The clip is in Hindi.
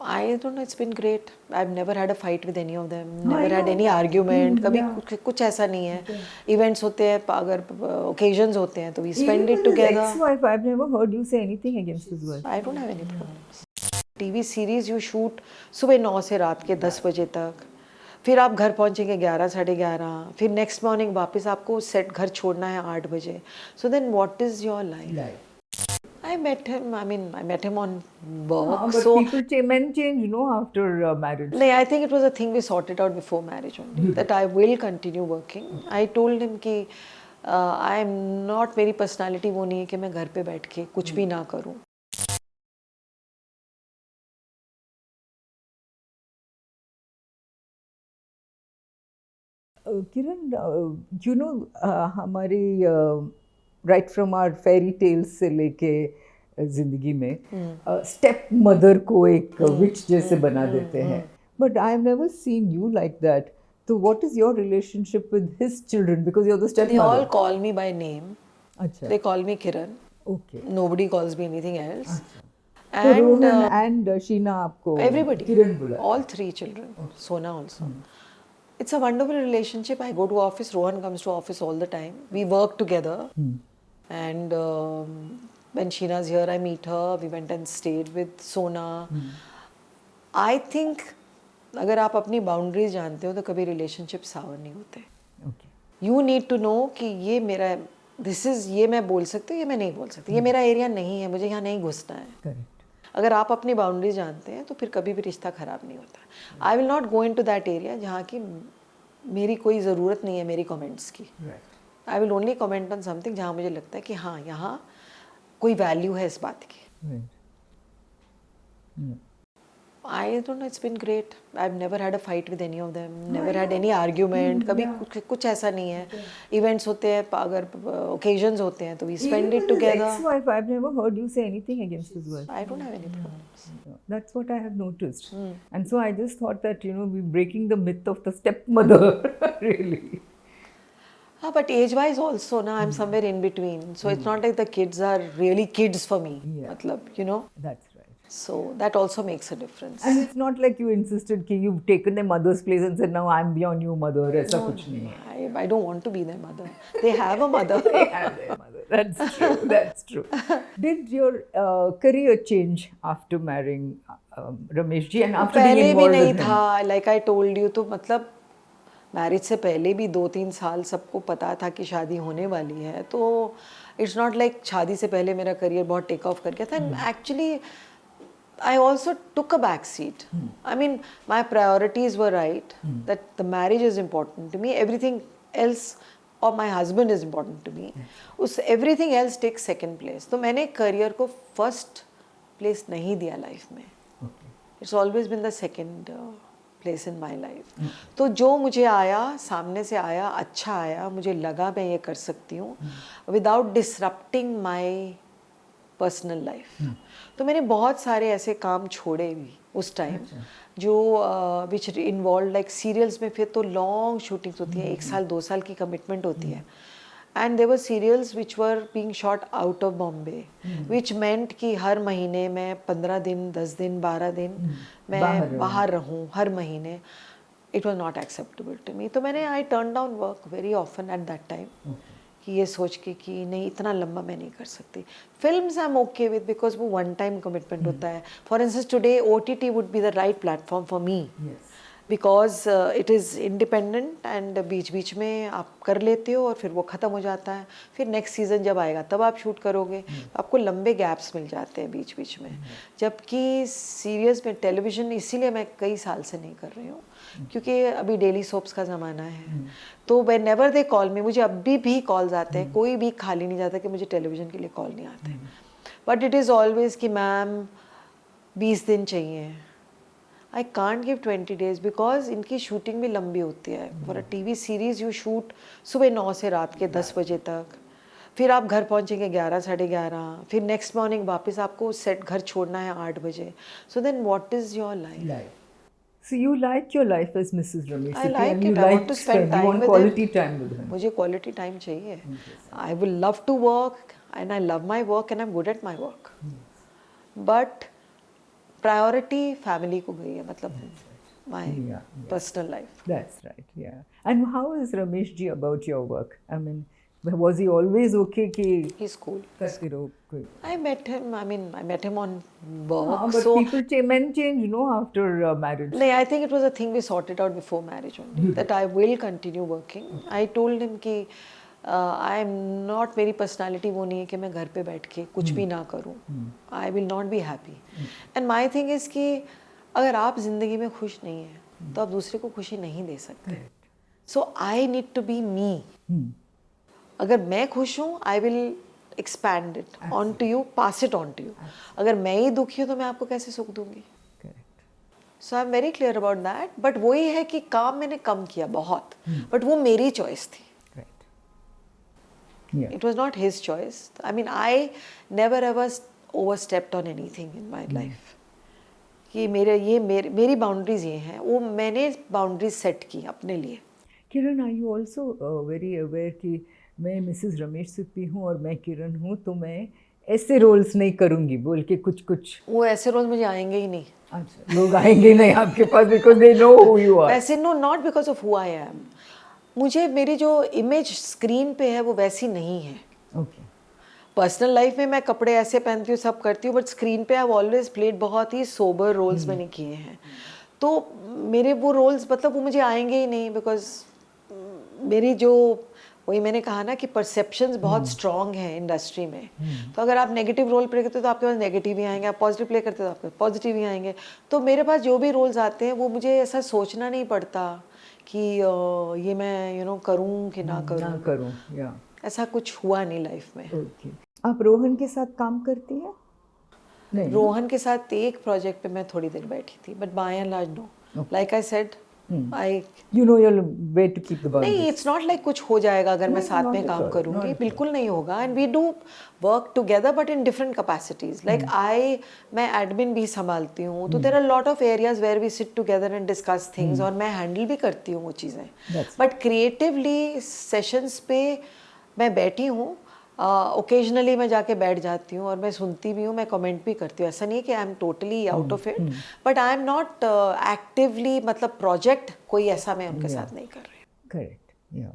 I don't know, it's been great. I've never had a fight with any of them. I Never had know any that. argument. कभी Yeah. कुछ ऐसा नहीं है. Events होते हैं, अगर occasions होते हैं तो we spend Even it with his together. ex-wife, I've never heard you say anything against his wife. I don't have any problems. TV series you shoot सुबह 9 से रात के 10 बजे तक. फिर आप घर पहुंचेंगे 11 साढ़े 11. फिर नेक्स्ट मॉर्निंग वापस आपको सेट घर छोड़ना है 8 बजे. So then what is your life? I met him. I mean, I met him on work. But So men change, after marriage. no, I think it was a thing we sorted out before marriage only. That I will continue working. I told him कि I am not, मेरी personality वो नहीं है कि मैं घर पे बैठ के कुछ भी ना करूं. Kiran, हमारी right from our fairy tales से लेके जिंदगी में स्टेप मदर को एक विच जैसे बना देते हैं, but I have never seen you like that. तो what is your relationship with his children, because you are the step They all mother. call me by name. अच्छा. They call me Kiran. Okay. Nobody calls me anything else. तो And रोहन एंड शीना आपको everybody, किरण बुला. all 3 children, Sona also. It's a wonderful relationship. I go to office, Rohan comes to office all the time. We work together. And when Sheena's here, I meet her. We went and stayed with Sona. I think अगर आप अपनी बाउंड्रीज जानते हो तो कभी रिलेशनशिप सावर नहीं होते. यू नीड टू नो कि ये मेरा दिस इज, ये मैं बोल सकती हूँ, ये मैं नहीं बोल सकती, ये मेरा एरिया नहीं है, मुझे यहाँ नहीं घुसना है. करेक्ट. अगर आप अपनी बाउंड्री जानते हैं तो फिर कभी भी रिश्ता ख़राब नहीं होता. I will not go into that area जहाँ की मेरी कोई ज़रूरत नहीं है मेरी कमेंट्स की. I will only comment on something जहाँ मुझे लगता है कि हाँ यहाँ कोई वैल्यू है इस बात की. I don't know, it's been great. I've never had a fight with any of them. Never had any argument. कभी कुछ ऐसा नहीं है. Events होते हैं, अगर occasions होते हैं तो we spend it together. Even with his ex-wife, I've never heard you say anything against his wife. I don't have any problems. That's what I have noticed. And so I just thought that, we're breaking the myth of the stepmother, really. But age-wise also, na, I'm somewhere in between. So it's not like the kids are really kids for me. Yeah. Matlab, That's right. So that also makes a difference. And it's not like you insisted कि you've taken their mother's place and said, now I'm beyond you, mother. ऐसा कुछ नहीं है. I don't want to be their mother. They have a mother. They have their mother. That's true. That's true. Did your career change after marrying Ramesh ji and after being पहले भी involved नहीं with him? था. Like I told you, तो मतलब मैरिज से पहले भी 2-3 साल सबको पता था कि शादी होने वाली है. तो इट्स नॉट लाइक शादी से पहले मेरा करियर बहुत टेक ऑफ कर गया था. And actually I also took a back seat. I mean, my priorities were right. That the marriage is important to me. Everything else, or my husband is important to me. Everything else takes second place. तो मैंने career को first place नहीं दिया life में. It's always been the second place in my life. तो जो मुझे आया, सामने से आया, अच्छा आया, मुझे लगा मैं ये कर सकती हूँ, without disrupting my personal life. तो मैंने बहुत सारे ऐसे काम छोड़े भी उस टाइम जो विच इन्वॉल्व लाइक सीरियल्स में. फिर तो लॉन्ग शूटिंग्स होती हैं, 1 साल 2 साल की कमिटमेंट होती है. And there were serials which were being shot out of Bombay, which meant कि हर महीने मैं 15 दिन 10 दिन 12 दिन मैं बाहर रहूँ हर महीने. It was not acceptable to me. तो मैंने I turn down work very often at that time कि ये सोच के कि नहीं इतना लंबा मैं नहीं कर सकती. Films I am okay with because वो वन टाइम कमिटमेंट होता है. For instance today OTT would be the right platform for me because it is independent and बीच बीच में आप कर लेते हो और फिर वो ख़त्म हो जाता है. फिर नेक्स्ट सीज़न जब आएगा तब आप शूट करोगे. तो आपको लंबे गैप्स मिल जाते हैं बीच बीच में. जबकि सीरियल्स में टेलीविज़न इसीलिए मैं कई साल से नहीं कर रही हूँ क्योंकि अभी डेली सोप्स का ज़माना है. तो वे नेवर दे कॉल मी. मुझे अभी भी कॉल्स आते हैं. कोई भी खाली नहीं जाता कि मुझे टेलीविज़न के लिए कॉल नहीं आते. बट इट इज़ ऑलवेज कि मैम 20 दिन चाहिए. I can't give 20 days because इनकी शूटिंग भी लंबी होती है. For a TV series you shoot सुबह 9 से रात के 10 बजे तक. फिर आप घर पहुंचेंगे 11 साढ़े 11. फिर नेक्स्ट मॉर्निंग वापस आपको सेट घर छोड़ना है 8 बजे. So then what is your life? So you like your life as Mrs. Ramesh I Sethi like and it. you I like want to spend you time want with quality him. time with him. मुझे quality time चाहिए. I will love to work and I love my work and I'm good at my work. But priority family को गई है, मतलब my Yeah, personal life. That's right, yeah. And how is Ramesh ji about your work? I mean, was he always okay कि ही स्कूल. करते रहो कोई? I met him on हाँ, work. but So people men change, no, after marriage. no, I think it was a thing we sorted out before marriage only, that I will continue working. I told him कि I am not, मेरी personality वो नहीं है कि मैं घर पे बैठ के कुछ भी ना करूँ. I will not be happy. And my thing is कि अगर आप जिंदगी में खुश नहीं हैं तो आप दूसरे को खुशी नहीं दे सकते. So I need to be me. अगर मैं खुश हूँ I will expand it on to you, pass it on to you. अगर मैं ही दुखी हूँ तो मैं आपको कैसे सुख दूंगी? Correct. So I am very clear about that. But वही है कि काम मैंने कम किया बहुत, बट वो मेरी चॉइस थी. Right. Yeah. It was not his choice. I mean I never ever overstepped on anything in my life. कि मेरी बाउंड्रीज ये हैं, वो मैंने बाउंड्रीज सेट की अपने लिए. Kiran, are you also very aware कि मैं मिसेस रमेश सिप्पी हूँ और मैं किरण हूँ, तो मैं ऐसे रोल्स नहीं करूँगी बोल के कुछ वो ऐसे रोल मुझे आएंगे ही नहीं. अच्छा, लोग आएंगे नहीं आपके पास because they know who you are. वैसे no, not because of who I am. मुझे मेरी जो इमेज स्क्रीन पे है वो वैसी नहीं है. ओके. पर्सनल लाइफ में मैं कपड़े ऐसे पहनती हूँ, सब करती हूँ, बट स्क्रीन पे आई हैव ऑलवेज प्लेड बहुत ही सोबर रोल्स मैंने किए हैं. तो मेरे वो रोल्स मतलब वो मुझे आएंगे ही नहीं, बिकॉज मेरी जो वही मैंने कहा ना कि परसेप्शंस बहुत स्ट्रॉन्ग हैं इंडस्ट्री में. तो अगर आप नेगेटिव रोल प्ले करते हो तो आपके पास नेगेटिव ही आएंगे, आप पॉजिटिव प्ले करते हो तो आपके पास पॉजिटिव ही आएंगे. तो मेरे पास जो भी रोल्स आते हैं वो मुझे ऐसा सोचना नहीं पड़ता कि ये मैं करूँ कि ना करूँ. या ऐसा कुछ हुआ नहीं लाइफ में. ओके. आप रोहन के साथ काम करती हैं? नहीं. रोहन के साथ एक प्रोजेक्ट पे मैं थोड़ी देर बैठी थी, but by and large no. Like I said, I you know your way to keep the boundaries. नहीं, इट्स नॉट लाइक कुछ हो जाएगा अगर मैं साथ में काम करूंगी. बिल्कुल नहीं होगा. And we do work together but in different capacities. Like मैं एडमिन भी संभालती हूँ, तो there are lot of areas where we sit together and discuss things, और मैं हैंडल भी करती हूँ वो चीज़ें. बट क्रिएटिवली सेशंस पे मैं बैठी हूँ. ओकेजनली मैं जाके बैठ जाती हूँ और मैं सुनती भी हूँ, मैं कमेंट भी करती हूँ. ऐसा नहीं है कि I am totally out of it, but I am not actively, मतलब प्रोजेक्ट कोई ऐसा मैं उनके साथ नहीं कर रही. करेक्ट. या